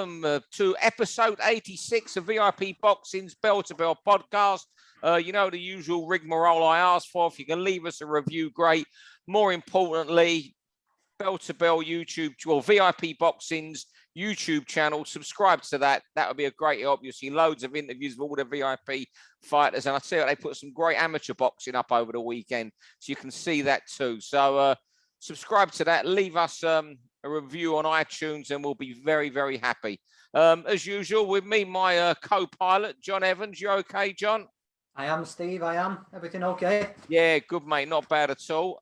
welcome to episode 86 of VIP Boxing's Bell to Bell podcast. You know, the usual rigmarole I ask for. If you can leave us a review, great. More importantly, Bell to Bell YouTube, or VIP Boxing's YouTube channel. Subscribe to that. That would be a great help. You'll see loads of interviews with all the VIP fighters. And I see they put some great amateur boxing up over the weekend. So you can see that too. So subscribe to that. Leave us a review on iTunes and we'll be very, very happy. As usual, with me, my co-pilot, John Evans. You okay, John? I am, Steve. I am. Everything okay? Yeah, good, mate. Not bad at all.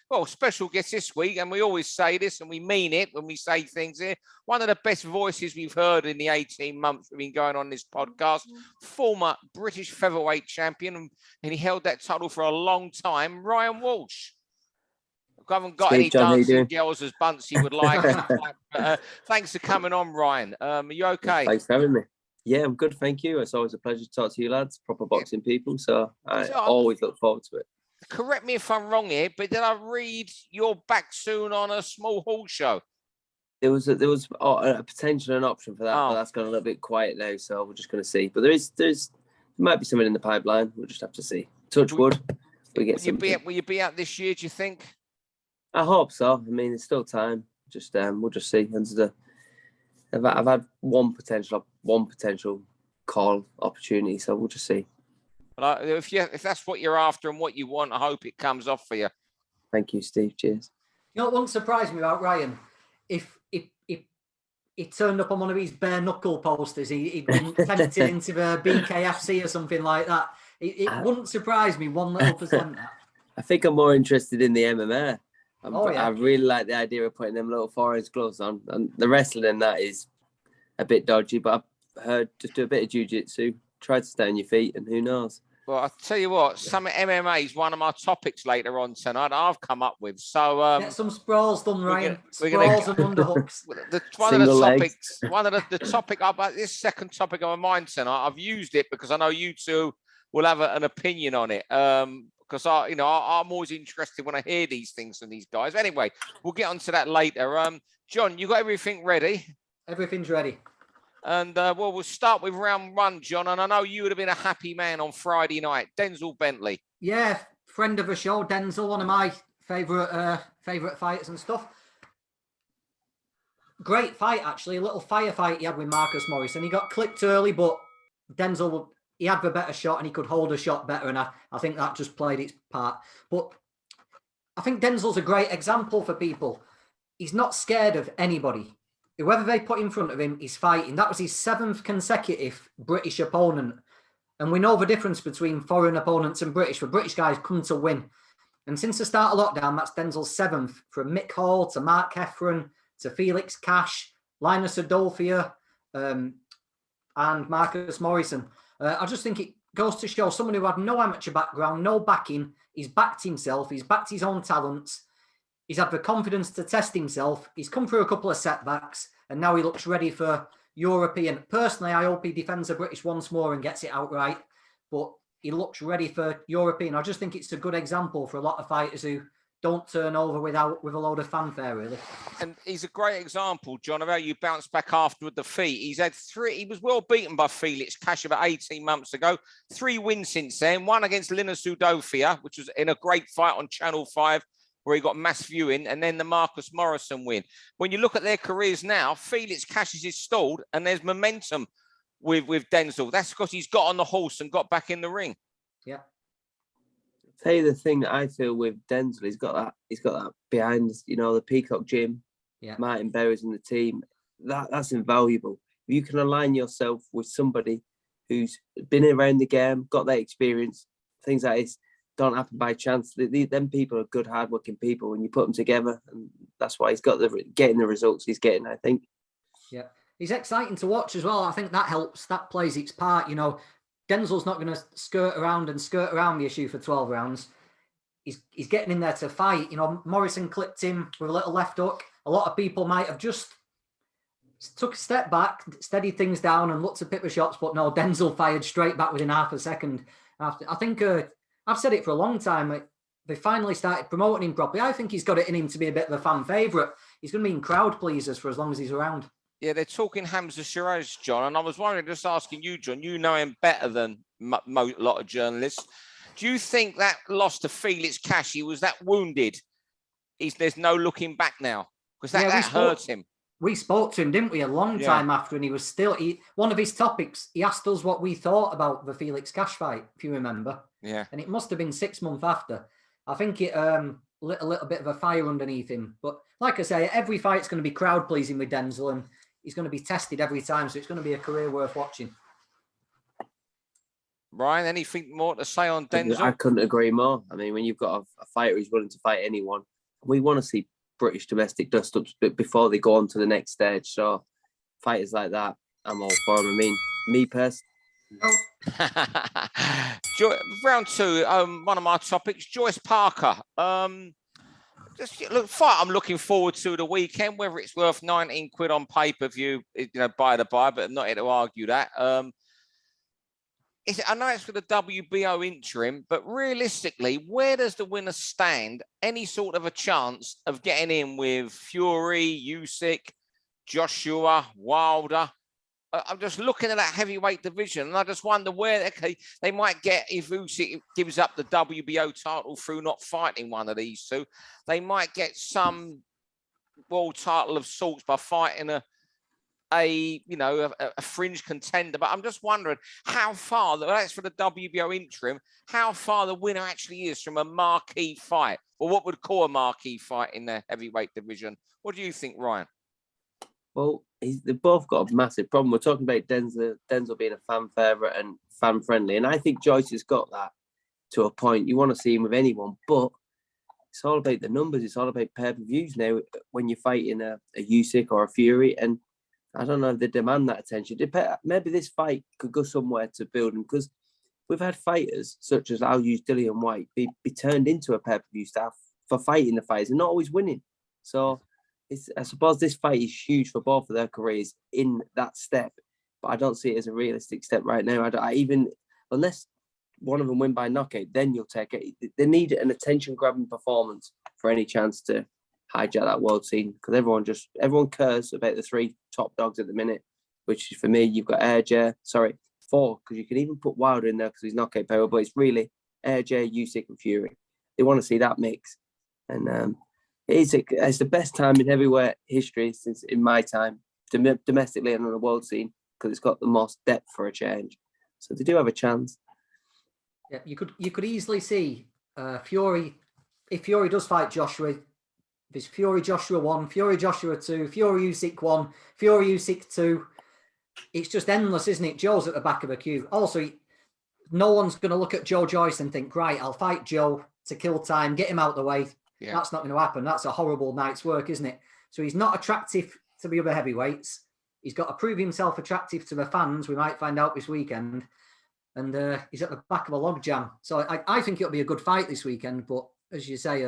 Well, special guest this week, and we always say this, and we mean it when we say things here. One of the best voices we've heard in the 18 months we've been going on this podcast. Former British featherweight champion, and he held that title for a long time, Ryan Walsh. I haven't got any dancing girls as Buncey would like. Thanks for coming on, Ryan. Are you okay? Thanks for having me. Yeah, I'm good, thank you. It's always a pleasure to talk to you lads, proper boxing people, so I always look forward to it. Correct me if I'm wrong here, but did I read you're back soon on a small hall show? There was a potential, an option for that, but that's gone a little bit quiet now, so we're just going to see. But there might be something in the pipeline. We'll just have to see. Touch wood. Will you be out this year, do you think? I hope so. I mean, there's still time. Just we'll just see. I've had one potential call opportunity, so we'll just see. But if that's what you're after and what you want, I hope it comes off for you. Thank you, Steve. Cheers. You know what wouldn't surprise me about Ryan? If he turned up on one of his bare knuckle posters, he'd been tempted into the BKFC or something like that. It wouldn't surprise me one little percent. I think I'm more interested in the MMA. I really like the idea of putting them little forest gloves on, and the wrestling in that is a bit dodgy, but I've heard just do a bit of jiu-jitsu, try to stay on your feet, and who knows. Well, I'll tell you what, some MMA is one of my topics later on tonight I've come up with. So get some sprawls done, Ryan. Sprawls and underhooks. One of the topic about this second topic on my mind tonight, I've used it because I know you two will have an opinion on it. Because I'm always interested when I hear these things from these guys. Anyway, we'll get onto that later. John, you got everything ready? Everything's ready. And we'll start with round one, John. And I know you would have been a happy man on Friday night. Denzel Bentley. Yeah, friend of the show, Denzel, one of my favourite fighters and stuff. Great fight, actually. A little firefight he had with Marcus Morrison. He got clipped early, but Denzel, he had the better shot and he could hold a shot better. And I think that just played its part. But I think Denzel's a great example for people. He's not scared of anybody. Whoever they put in front of him, he's fighting. That was his 7th consecutive British opponent. And we know the difference between foreign opponents and British. The British guys come to win. And since the start of lockdown, that's Denzel's 7th. From Mick Hall to Mark Heffron to Felix Cash, Linus Adolphia, and Marcus Morrison. I just think it goes to show someone who had no amateur background, no backing. He's backed himself. He's backed his own talents. He's had the confidence to test himself. He's come through a couple of setbacks, and now he looks ready for European. Personally, I hope he defends the British once more and gets it outright, but he looks ready for European. I just think it's a good example for a lot of fighters who don't turn over with a load of fanfare, really. And he's a great example, John, of how you bounce back after a defeat. He's had 3. He was well beaten by Felix Cash about 18 months ago. 3 wins since then. One against Linus Udofia, which was in a great fight on Channel 5, where he got mass viewing, and then the Marcus Morrison win. When you look at their careers now, Felix Cash is stalled, and there's momentum with Denzel. That's because he's got on the horse and got back in the ring. Yeah. I'll tell you the thing that I feel with Denzel, he's got that behind, the Peacock Gym, Martin Berry's in the team. That's invaluable. If you can align yourself with somebody who's been around the game, got that experience, things like this don't happen by chance. Them people are good, hardworking people when you put them together, and that's why he's got getting the results he's getting, I think. Yeah, he's exciting to watch as well. I think that helps. That plays its part. Denzel's not going to skirt around the issue for 12 rounds. He's getting in there to fight. Morrison clipped him with a little left hook. A lot of people might have just took a step back, steadied things down, and looked to pick the shots, but no, Denzel fired straight back within half a second. I think I've said it for a long time. They finally started promoting him properly. I think he's got it in him to be a bit of a fan favourite. He's going to be in crowd pleasers for as long as he's around. Yeah, they're talking Hamza Shiraz, John, and I was wondering, just asking you, John, you know him better than a lot of journalists. Do you think that loss to Felix Kashi, was that wounded? There's no looking back now? Because that hurts him. We spoke to him, didn't we, a long time after, and he was still... one of his topics, he asked us what we thought about the Felix Cash fight, if you remember. Yeah. And it must have been 6 months after. I think it lit a little bit of a fire underneath him. But like I say, every fight's going to be crowd-pleasing with Denzel, and he's going to be tested every time, so it's going to be a career worth watching. Ryan, anything more to say on Denzel? I couldn't agree more. I mean, when you've got a fighter who's willing to fight anyone, we want to see British domestic dust-ups before they go on to the next stage. So fighters like that, I'm all for them. I mean, me personally. Round two, one of my topics, Joyce Parker. Fight I'm looking forward to the weekend, whether it's worth 19 quid on pay-per-view, by the by, but I'm not here to argue that. I know it's for the WBO interim, but realistically, where does the winner stand? Any sort of a chance of getting in with Fury, Usyk, Joshua, Wilder? I'm just looking at that heavyweight division, and I just wonder where they might get if Usyk gives up the WBO title through not fighting one of these two. They might get some world title of sorts by fighting a fringe contender. But I'm just wondering how far, that's for the WBO interim, how far the winner actually is from a marquee fight, or what would call a marquee fight in the heavyweight division. What do you think, Ryan? Well, they've both got a massive problem. We're talking about Denzel being a fan favourite and fan friendly, and I think Joyce has got that to a point. You want to see him with anyone, but it's all about the numbers. It's all about pay-per-views now when you're fighting a Usyk or a Fury, and I don't know if they demand that attention. Maybe this fight could go somewhere to build them, because we've had fighters such as, I'll use Dillian White, be turned into a pay-per-view star for fighting the fighters and not always winning. So I suppose this fight is huge for both of their careers in that step, but I don't see it as a realistic step right now. Unless one of them win by knockout, then you'll take it. They need an attention-grabbing performance for any chance to hijack that world scene, because everyone cares about the three top dogs at the minute, which for me, you've got four, because you can even put Wilder in there because he's knockout power, but it's really AJ, Usyk and Fury. They want to see that mix, and it's the best time in heavyweight history since in my time, domestically and on the world scene, because it's got the most depth for a change. So they do have a chance. Yeah, you could easily see Fury, if Fury does fight Joshua. There's Fury Joshua 1, Fury Joshua 2, Fury Usyk 1, Fury Usyk 2. It's just endless, isn't it? Joe's at the back of a queue. Also, no one's going to look at Joe Joyce and think, right, I'll fight Joe to kill time, get him out of the way. Yeah. That's not going to happen. That's a horrible night's work, isn't it? So he's not attractive to the other heavyweights. He's got to prove himself attractive to the fans. We might find out this weekend. And he's at the back of a logjam. So I think it'll be a good fight this weekend. But as you say,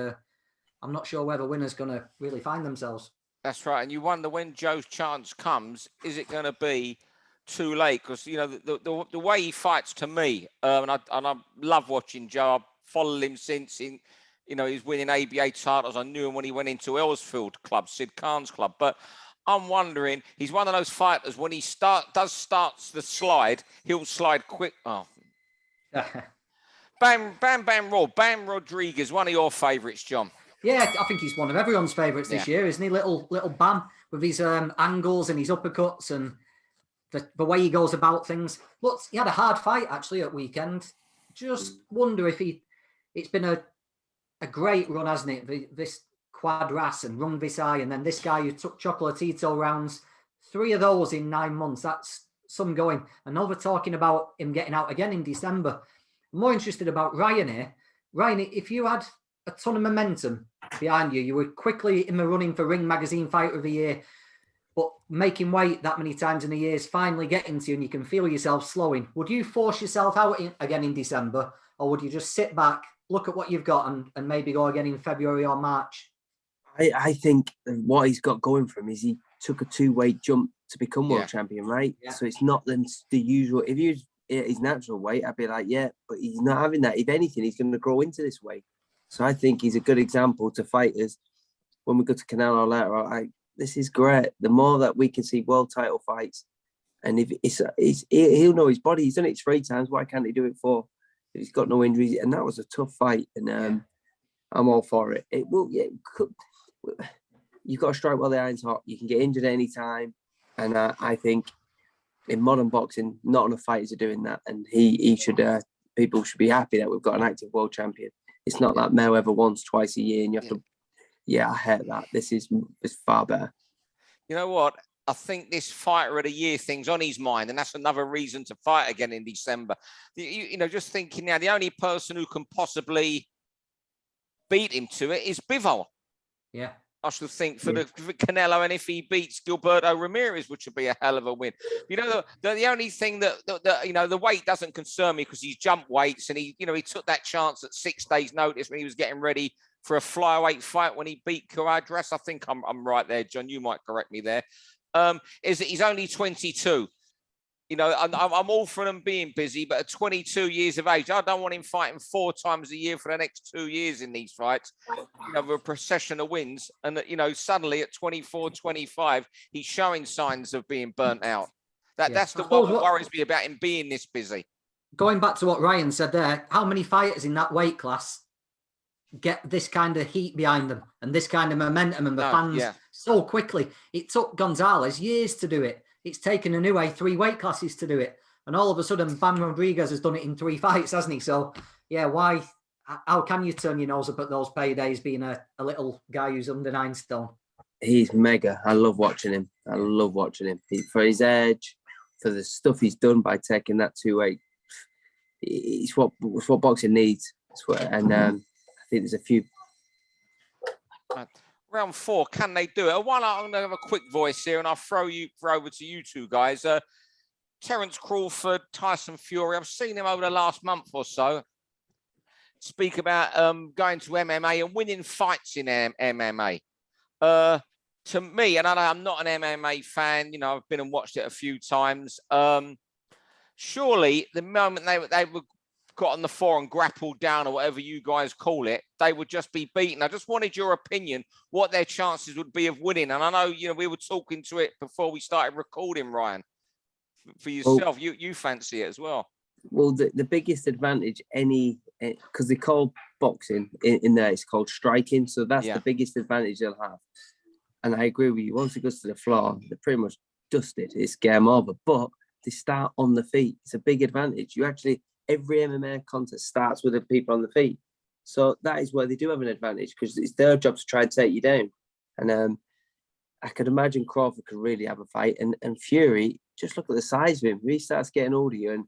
I'm not sure where the winner's going to really find themselves. That's right. And you wonder when Joe's chance comes, is it going to be too late? Because, the way he fights to me, and I love watching Joe. I've followed him since he's winning ABA titles. I knew him when he went into Earlsfield Club, Sid Khan's club. But I'm wondering, he's one of those fighters, when he starts the slide, he'll slide quick. Oh. Bam Rodriguez, one of your favourites, John. Yeah, I think he's one of everyone's favourites this year, isn't he? Little Bam with his angles and his uppercuts and the way he goes about things. Look, he had a hard fight actually at weekend. Just wonder if it's been a great run, hasn't it? This Quad Ras and Rung Visai, and then this guy who took Chocolatito rounds, 3 of those in 9 months. That's some going. And now we're talking about him getting out again in December. I'm more interested about Ryan here. Ryan, if you had a ton of momentum behind you were quickly in the running for Ring Magazine Fighter of the Year, but making weight that many times in a year is finally getting to you and you can feel yourself slowing. Would you force yourself out again in December, or would you just sit back, look at what you've got and maybe go again in February or March? I think what he's got going for him is he took a 2-weight jump to become world champion, right? Yeah. So it's not the usual. If he was his natural weight, I'd be like, yeah, but he's not having that. If anything, he's going to grow into this weight. So I think he's a good example to fighters. When we go to Canelo later, this is great. The more that we can see world title fights, and if he'll know his body. He's done it 3 times. Why can't he do it 4? If he's got no injuries, and that was a tough fight, and I'm all for it. It will. Yeah, you've got to strike while the iron's hot. You can get injured at any time, and I think in modern boxing, not enough fighters are doing that, and he should. People should be happy that we've got an active world champion. It's not like Mayweather once, twice a year, and you have to. Yeah, I hate that. This is far better. You know what? I think this fighter of the year thing's on his mind, and that's another reason to fight again in December. You know, just thinking now, the only person who can possibly beat him to it is Bivol. Yeah. I should think for the Canelo, and if he beats Gilberto Ramirez, which would be a hell of a win. You know, the only thing that you know, the weight doesn't concern me because he's jumped weights, and he took that chance at 6 days' notice when he was getting ready for a flyweight fight when he beat Cuadras. I think I'm right there, John. You might correct me there. Is that he's only 22. You know, I'm all for them being busy, but at 22 years of age, I don't want him fighting 4 times a year for the next 2 years in these fights. You know, with a procession of wins. And, you know, suddenly at 24, 25, he's showing signs of being burnt out. That's what worries me about him being this busy. Going back to what Ryan said there, how many fighters in that weight class get this kind of heat behind them and this kind of momentum and the fans so quickly? It took Gonzalez years to do it. It's taken Inoue 3 weight classes to do it. And all of a sudden, Bam Rodriguez has done it in 3 fights, hasn't he? So, yeah, how can you turn your nose up at those paydays being a little guy who's under 9 stone? He's mega. I love watching him. For his edge, for the stuff he's done by taking that 2-weight. It's what boxing needs. And I think there's a few. Round 4, can they do it? I'm going to have a quick voice here, and I'll throw over to you two guys. Terence Crawford, Tyson Fury. I've seen him over the last month or so speak about going to MMA and winning fights in MMA. To me, and I'm not an MMA fan, you know, I've been and watched it a few times. Surely the moment they were got on the floor and grappled down, or whatever you guys call it, they would just be beaten. I just wanted your opinion, what their chances would be of winning. And I know, you know, we were talking to it before we started recording, Ryan. For yourself, you fancy it as well. Well, the biggest advantage because they call boxing in there, it's called striking. So that's the biggest advantage they'll have. And I agree with you. Once it goes to the floor, they're pretty much dusted. It's game over. But they start on the feet. It's a big advantage. Every MMA contest starts with the people on the feet. So that is where they do have an advantage, because it's their job to try and take you down. And I could imagine Crawford could really have a fight. And Fury, just look at the size of him. He starts getting older, and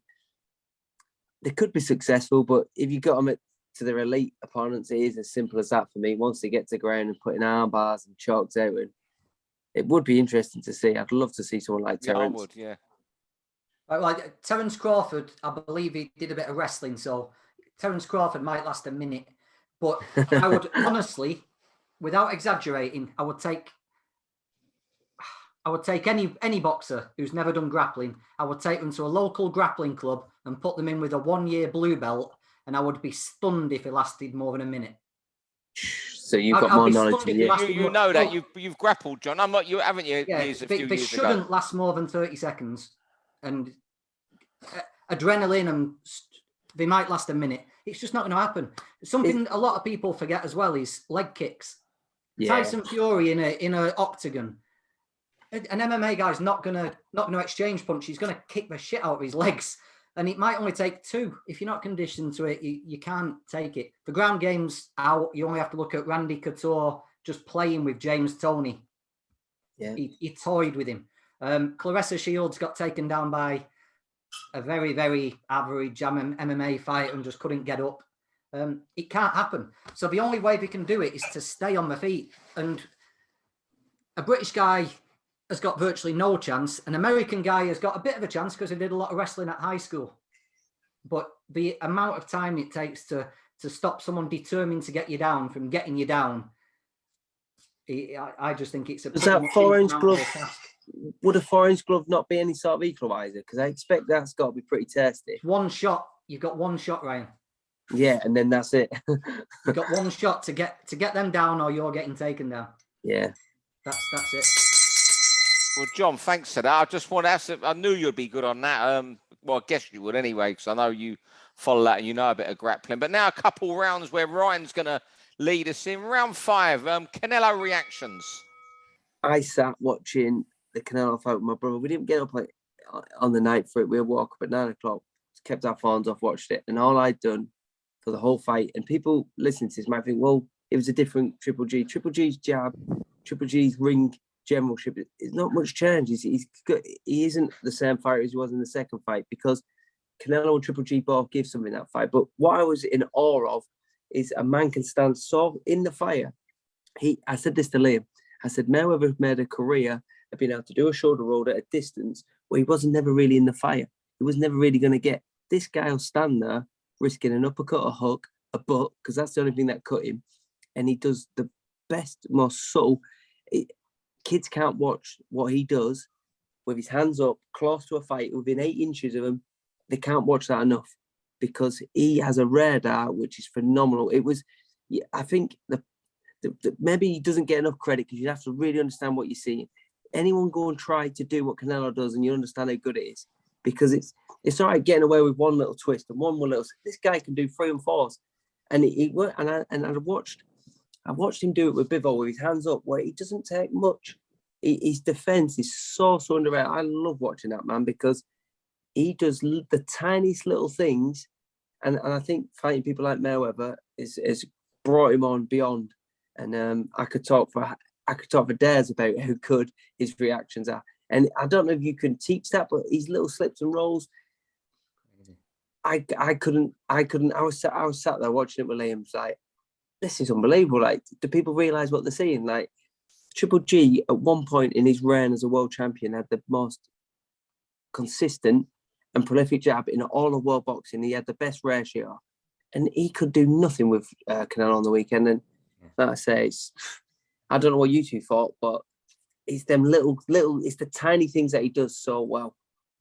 they could be successful. But if you got them to their elite opponents, it is as simple as that for me. Once they get to ground and putting arm bars and chokes out, and it would be interesting to see. I'd love to see someone like Terence. I would, yeah. Like Terence Crawford, I believe he did a bit of wrestling, so Terence Crawford might last a minute. But I would honestly, without exaggerating, I would take any boxer who's never done grappling. I would take them to a local grappling club and put them in with a 1-year blue belt, and I would be stunned if it lasted more than a minute. So you've got more knowledge than you. You know that you've grappled, John. I'm not. You haven't you? Yeah, they shouldn't last more than 30 seconds. And adrenaline, and they might last a minute. It's just not going to happen. Something a lot of people forget as well is leg kicks. Yeah. Tyson Fury in a octagon. An MMA guy's not going to exchange punches. He's going to kick the shit out of his legs, and it might only take 2. If you're not conditioned to it, you can't take it. The ground game's out. You only have to look at Randy Couture just playing with James Toney. Yeah, he toyed with him. Claressa Shields got taken down by a very, very average MMA fighter and just couldn't get up. It can't happen. So the only way they can do it is to stay on the feet. And a British guy has got virtually no chance. An American guy has got a bit of a chance because he did a lot of wrestling at high school. But the amount of time it takes to stop someone determined to get you down from getting you down, I just think it's a... Is that 4-inch glove? Would a 4-inch glove not be any sort of equaliser? Because I expect that's got to be pretty tasty. One shot. You've got one shot, Ryan. Yeah, and then that's it. You've got one shot to get them down, or you're getting taken down. Yeah. That's it. Well, John, thanks for that. I just want to ask, I knew you'd be good on that. Well, I guess you would anyway, because I know you follow that and you know a bit of grappling. But now a couple rounds where Ryan's going to lead us in. Round 5, Canelo reactions. I sat watching the Canelo fight with my brother. We didn't get up like on the night for it. We woke up at 9 o'clock, kept our phones off, watched it. And all I'd done for the whole fight, and people listening to this might think, well, it was a different Triple G. Triple G's jab, Triple G's ring generalship, it's not much change. He isn't the same fighter as he was in the second fight, because Canelo and Triple G both give something in that fight. But what I was in awe of is a man can stand so in the fire. I said this to Liam. I said, Mayweather made a career of being able to do a shoulder roll at a distance where he wasn't never really in the fire. He was never really going to get. This guy will stand there risking an uppercut, a hook, a butt, because that's the only thing that cut him. And he does the best, most subtle. Kids can't watch what he does with his hands up, close to a fight, within 8 inches of him. They can't watch that enough, because he has a radar which is phenomenal. It was, I think, maybe he doesn't get enough credit, because you have to really understand what you're seeing. Anyone go and try to do what Canelo does, and you understand how good it is, because it's all right getting away with one little twist and one little. This guy can do 3 and 4s, and he worked. And I watched him do it with Bivol with his hands up, where he doesn't take much. His defense is so underrated. I love watching that man, because he does the tiniest little things, and I think fighting people like Mayweather is brought him on beyond. And I could talk for days about how good his reactions are. And I don't know if you can teach that, but his little slips and rolls, I couldn't. I was sat there watching it with Liam. It's like, this is unbelievable. Like, do people realize what they're seeing? Like, Triple G at one point in his reign as a world champion had the most consistent and prolific jab in all of world boxing. He had the best ratio, and he could do nothing with Canelo on the weekend. And like I say, I don't know what you two thought, but it's them little, it's the tiny things that he does so well.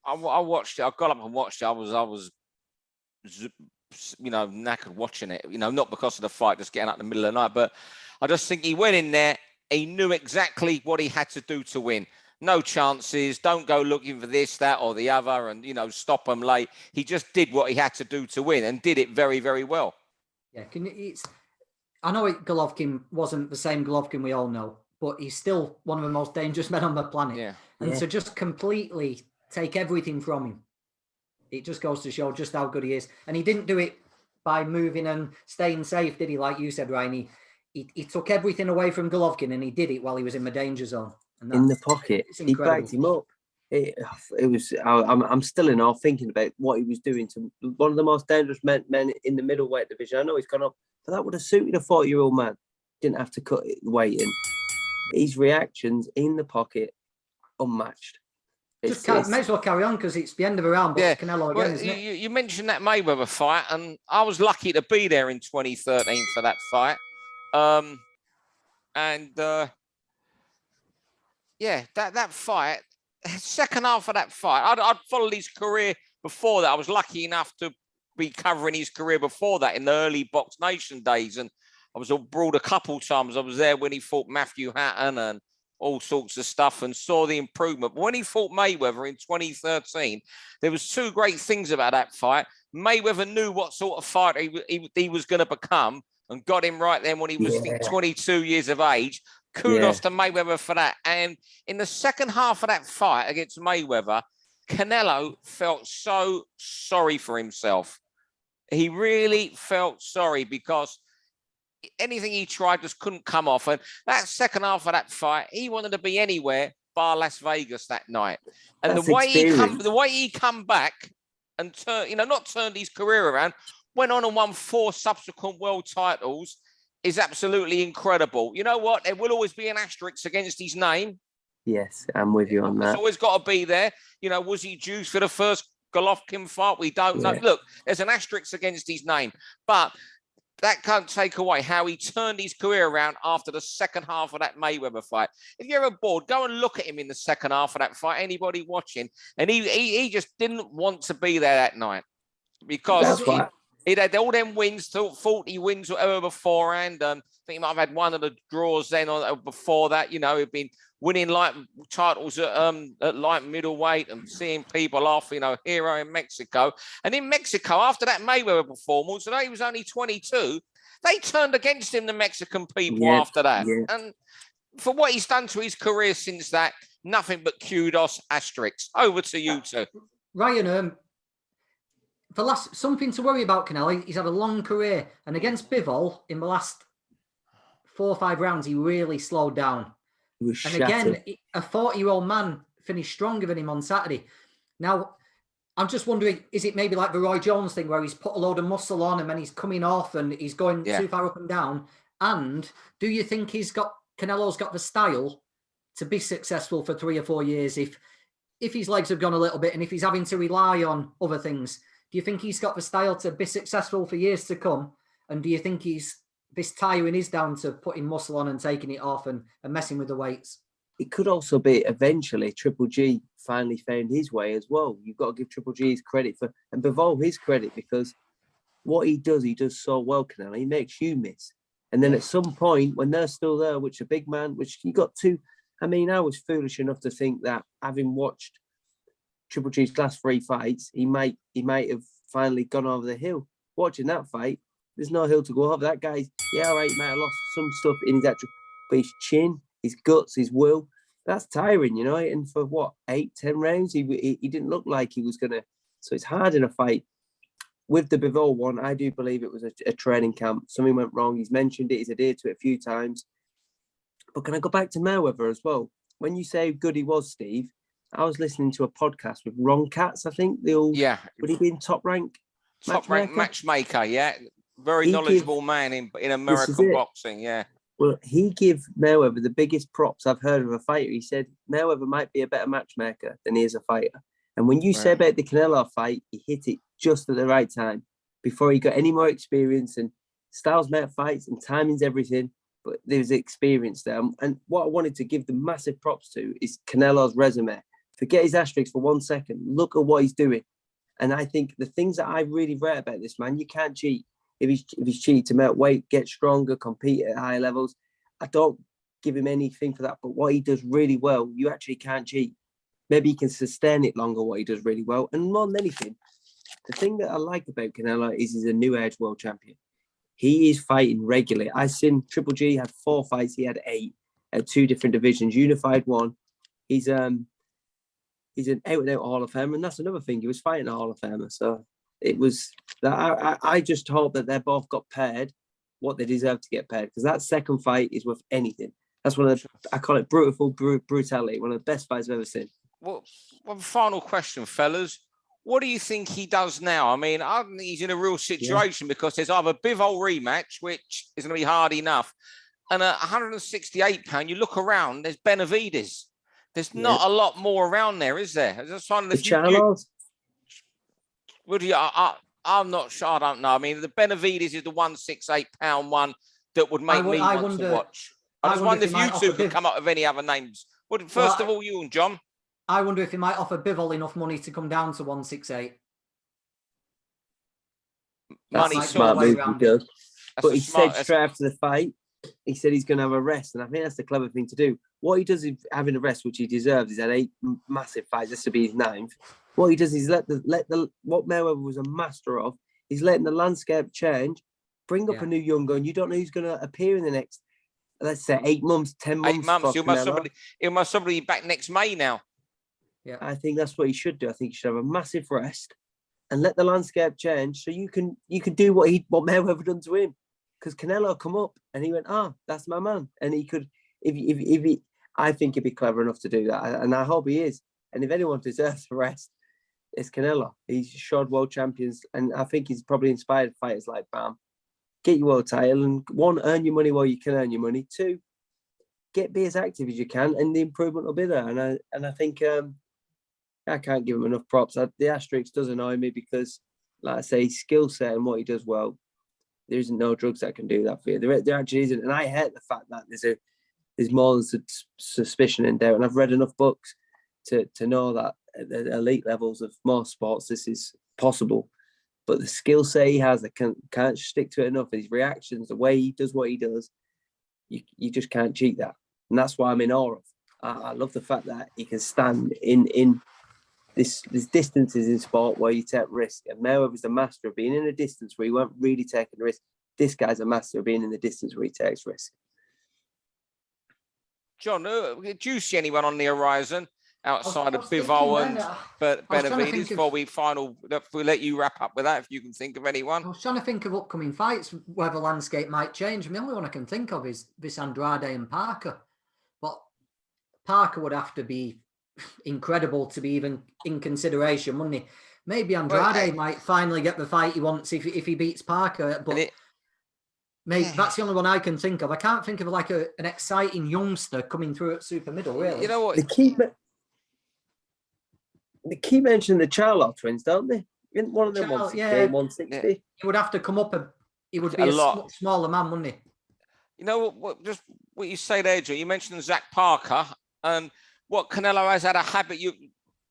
I watched it. I got up and watched it. I was, knackered watching it. Not because of the fight, just getting up in the middle of the night. But I just think he went in there. He knew exactly what he had to do to win. No chances. Don't go looking for this, that, or the other, and stop him late. He just did what he had to do to win, and did it very, very well. Yeah, I know Golovkin wasn't the same Golovkin we all know, but he's still one of the most dangerous men on the planet. Yeah. And to just completely take everything from him, it just goes to show just how good he is. And he didn't do it by moving and staying safe, did he? Like you said, Ryan, he took everything away from Golovkin, and he did it while he was in the danger zone. And in the pocket, he backed him up. It was. I'm still in awe thinking about what he was doing to one of the most dangerous men in the middleweight division. I know he's gone up, but that would have suited a 40-year-old man. Didn't have to cut it weight in. His reactions in the pocket, unmatched. May as well carry on, because it's the end of the round. But yeah. Canelo again, isn't it? You mentioned that Mayweather fight, and I was lucky to be there in 2013 for that fight. That fight, second half of that fight, I'd followed his career before that. I was lucky enough to be covering his career before that in the early Box Nation days, and I was abroad a couple times. I was there when he fought Matthew Hatton and all sorts of stuff, and saw the improvement. But when he fought Mayweather in 2013, there was 2 great things about that fight. Mayweather knew what sort of fighter he was going to become, and got him right then when he was 22 years of age. Kudos to Mayweather for that. And in the second half of that fight against Mayweather, Canelo felt so sorry for himself. He really felt sorry, because anything he tried just couldn't come off. And that second half of that fight, he wanted to be anywhere bar Las Vegas that night. And the way he come back and not turned his career around, went on and won 4 subsequent world titles, is absolutely incredible. You know what? There will always be an asterisk against his name. Yes, I'm with you on that. It's always got to be there. Was he due for the first Golovkin fight? We don't know. Look, there's an asterisk against his name, but that can't take away how he turned his career around after the second half of that Mayweather fight. If you're ever bored, go and look at him in the second half of that fight. Anybody watching, and he just didn't want to be there that night, because he'd had all them wins, 40 wins, whatever beforehand. think he might have had one of the draws then or before that. You know, he'd been winning light titles at light middleweight and seeing people off, you know, hero in Mexico. And in Mexico, after that Mayweather performance, although he was only 22, they turned against him, the Mexican people, after that. Yeah. And for what he's done to his career since that, nothing but kudos, asterisks. Over to you two. Ryan, something to worry about Canelo. He's had a long career. And against Bivol, in the last 4 or 5 rounds, he really slowed down. And again, a 40-year-old man finished stronger than him on Saturday. Now, I'm just wondering, is it maybe like the Roy Jones thing where he's put a load of muscle on and then he's coming off and he's going too far up and down? And do you think Canelo's got the style to be successful for 3 or 4 years if his legs have gone a little bit and if he's having to rely on other things? Do you think he's got the style to be successful for years to come? And do you think this tiring is down to putting muscle on and taking it off and messing with the weights? It could also be eventually Triple G finally found his way as well. You've got to give Triple G his credit and Bivol his credit, because what he does so well, Canelo. He makes you miss. And then at some point, when they're still there, which a big man, which you got to, I mean, I was foolish enough to think that having watched Triple G's last 3 fights, he might have finally gone over the hill. Watching that fight, there's no hill to go over. That guy's, all right, might have lost some stuff in his actual, but his chin, his guts, his will, that's tiring, you know. And for what, 8, 10 rounds, he didn't look like he was going to. So it's hard in a fight. With the Bivol one, I do believe it was a training camp. Something went wrong. He's mentioned it. He's adhered to it a few times. But can I go back to Mayweather as well? When you say how good he was, Steve, I was listening to a podcast with Ron Katz, I think. Would he be in top rank? Top rank matchmaker, yeah. Very knowledgeable man in American boxing, yeah. Well, he gave Mayweather the biggest props I've heard of a fighter. He said Mayweather might be a better matchmaker than he is a fighter. And when you say about the Canelo fight, he hit it just at the right time before he got any more experience. And styles make fights and timing's everything, but there's experience there. And what I wanted to give the massive props to is Canelo's resume. Forget his asterisks for 1 second. Look at what he's doing. And I think the things that I really read about this man, you can't cheat. If he's cheated to make weight, get stronger, compete at higher levels, I don't give him anything for that. But what he does really well, you actually can't cheat. Maybe he can sustain it longer, what he does really well. And more than anything, the thing that I like about Canelo is he's a new age world champion. He is fighting regularly. I've seen Triple G had 4 fights. He had 8 at 2 different divisions, unified one. He's an out-and-out Hall of Famer, and that's another thing. He was fighting a Hall of Famer. So it was that I just hope that they both got paired what they deserve to get paired, because that second fight is worth anything. That's one of the, I call it brutality, one of the best fights I've ever seen. Well, one final question, fellas. What do you think he does now? I mean, I think he's in a real situation because there's either Bivol rematch, which is going to be hard enough, and at 168 pound, you look around, there's Benavidez. There's not a lot more around there, is there? I just wondering if I'm not sure. I don't know. I mean, the Benavidez is the 168 pound one that would make me want to watch. I just wonder if you two could come up with any other names. First of all, you and John. I wonder if he might offer Bivol enough money to come down to 168. Money smart move he does. But he said straight after the fight, he said he's going to have a rest, and I think that's the clever thing to do. What he does is having a rest, which he deserves. He's had 8 massive fights. This will be his 9th. What he does is let the what Mayweather was a master of. He's letting the landscape change, bring up a new young gun. You don't know who's going to appear in the next, let's say, 8 months, 10 months. 8 months. He'll have somebody back next May now. Yeah, I think that's what he should do. I think he should have a massive rest and let the landscape change, so you can do what Mayweather done to him. Because Canelo come up and he went, that's my man, and he could, if he, I think he'd be clever enough to do that, and I hope he is. And if anyone deserves a rest, it's Canelo. He's showed world champions, and I think he's probably inspired fighters like Bam. Get your world title, and 1, earn your money while you can earn your money. 2, be as active as you can, and the improvement will be there. And I think I can't give him enough props. The asterisk does annoy me because, like I say, skill set and what he does well, there isn't no drugs that can do that for you. There actually isn't. And I hate the fact that there's more than suspicion and doubt. And I've read enough books to know that at the elite levels of most sports, this is possible. But the skill set he has, I can't stick to it enough. His reactions, the way he does what he does, You just can't cheat that. And that's why I'm in awe of. I love the fact that he can stand in this distances in sport where you take risk. And Mayweather's the master of being in a distance where you weren't really taking risk. This guy's a master of being in the distance where he takes risk. John, do you see anyone on the horizon outside of Bivol and Benavides before we let you wrap up with that, if you can think of anyone? I was trying to think of upcoming fights where the landscape might change. The only one I can think of is this Andrade and Parker. But Parker would have to be incredible to be even in consideration, wouldn't he? Maybe Andrade might finally get the fight he wants if he beats Parker, but maybe that's the only one I can think of. I can't think of like an exciting youngster coming through at super middle, really. You know what? They keep mentioning the Charlo twins, don't they? Isn't one of them 160, 160? Yeah. He would have to come up he would be a much smaller man, wouldn't he? You know what you say there, Joe, you mentioned Zach Parker, and what Canelo has had a habit.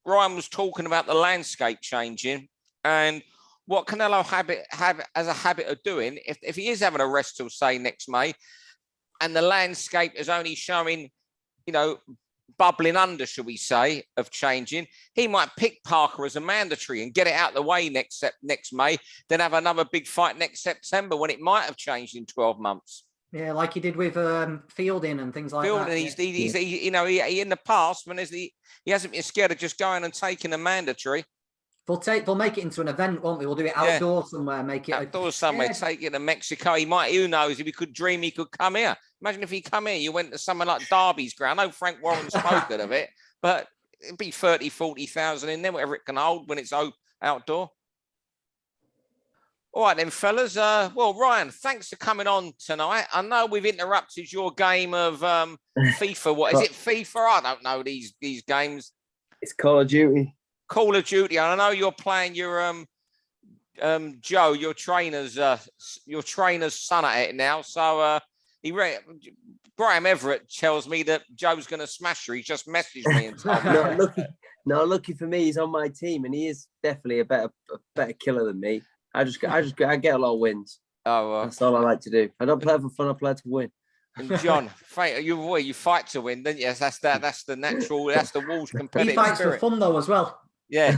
Ryan was talking about the landscape changing, and what Canelo has a habit of doing, if he is having a rest till, say, next May, and the landscape is only showing, bubbling under, shall we say, of changing, he might pick Parker as a mandatory and get it out of the way next May, then have another big fight next September when it might have changed in 12 months. Yeah, like he did with Fielding and things like that. He in the past, when he hasn't been scared of just going and taking a mandatory. They'll make it into an event, won't they? We'll do it outdoors somewhere, make it outdoors somewhere, take it to Mexico. Who knows, if he could dream, he could come here. Imagine if he come here, you went to somewhere like Derby's ground. I know Frank Warren's spoken of it, but it'd be 30, 40,000 in there, whatever it can hold when it's outdoor. All right then, fellas. Well, Ryan, thanks for coming on tonight. I know we've interrupted your game of FIFA. What is it, FIFA? I don't know these games. It's Call of Duty. Call of Duty. And I know you're playing your Joe, your trainer's son at it now. So Graham Everett tells me that Joe's going to smash her. He just messaged me and told me. Lucky for me, he's on my team, and he is definitely a better killer than me. I get a lot of wins. Oh, well. That's all I like to do. I don't play for fun. I play to win. And John, you fight to win, don't you? Yes, that's the natural. That's the Walsh competitive He fights spirit. for fun though as well. Yeah.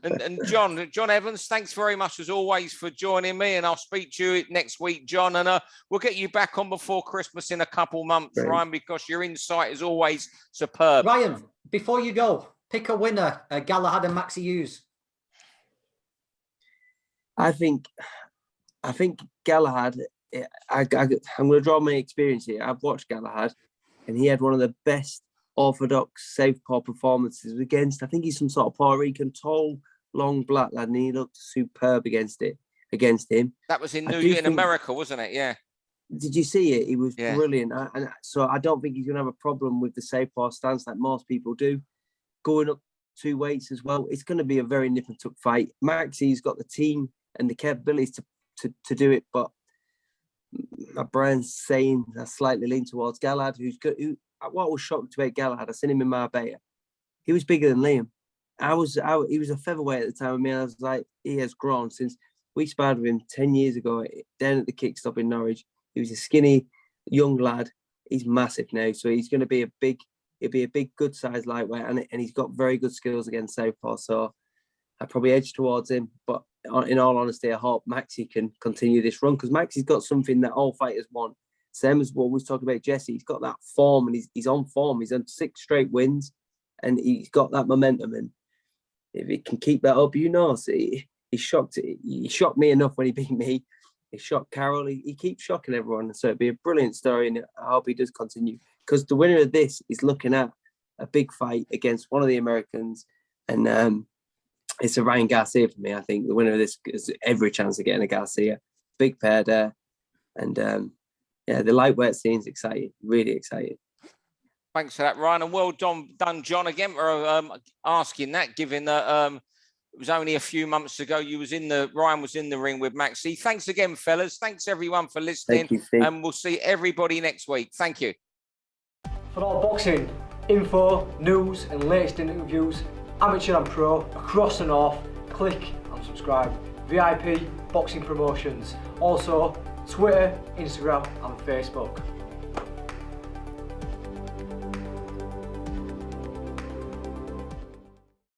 and John Evans, thanks very much as always for joining me, and I'll speak to you next week, John. And we'll get you back on before Christmas in a couple months, right, Ryan, because your insight is always superb. Ryan, before you go, pick a winner: Galahad and Maxi Hughes. I think Galahad. I'm going to draw my experience here. I've watched Galahad, and he had one of the best orthodox southpaw performances against. I think he's some sort of Puerto Rican, tall, long black lad, and he looked superb against him. That was in America, wasn't it? Yeah. Did you see it? He was brilliant, and so I don't think he's going to have a problem with the southpaw stance like most people do. Going up 2 weights as well, it's going to be a very nip and tuck fight. Maxi's got the team and the capabilities to do it, but my brain's saying I slightly lean towards Galahad, who's good. What I was shocked about Galahad, I seen him in Marbella. He was bigger than Liam. He was a featherweight at the time. I mean, I was like, he has grown since we sparred with him 10 years ago down at the kick stop in Norwich. He was a skinny young lad. He's massive now, so he's going to be he'll be a big, good sized lightweight, and he's got very good skills against southpaw. So I probably edge towards him, but in all honesty, I hope Maxi can continue this run, because Maxi's got something that all fighters want. Same as what we was talking about Jesse. He's got that form, and he's on form. He's on 6 straight wins, and he's got that momentum. And if he can keep that up, he shocked me enough when he beat me. He shocked Carol. He keeps shocking everyone. So it'd be a brilliant story, and I hope he does continue, because the winner of this is looking at a big fight against one of the Americans, and it's a Ryan Garcia for me. I think the winner of this has every chance of getting a Garcia. Big pair there. And the lightweight scene's exciting, really exciting. Thanks for that, Ryan. And well done, John, again, for asking that, given that it was only a few months ago Ryan was in the ring with Maxi. Thanks again, fellas. Thanks, everyone, for listening. Thank you, Steve. And we'll see everybody next week. Thank you. For all boxing info, news and latest interviews, amateur and pro, across the north, click and subscribe. VIP Boxing Promotions. Also, Twitter, Instagram and Facebook.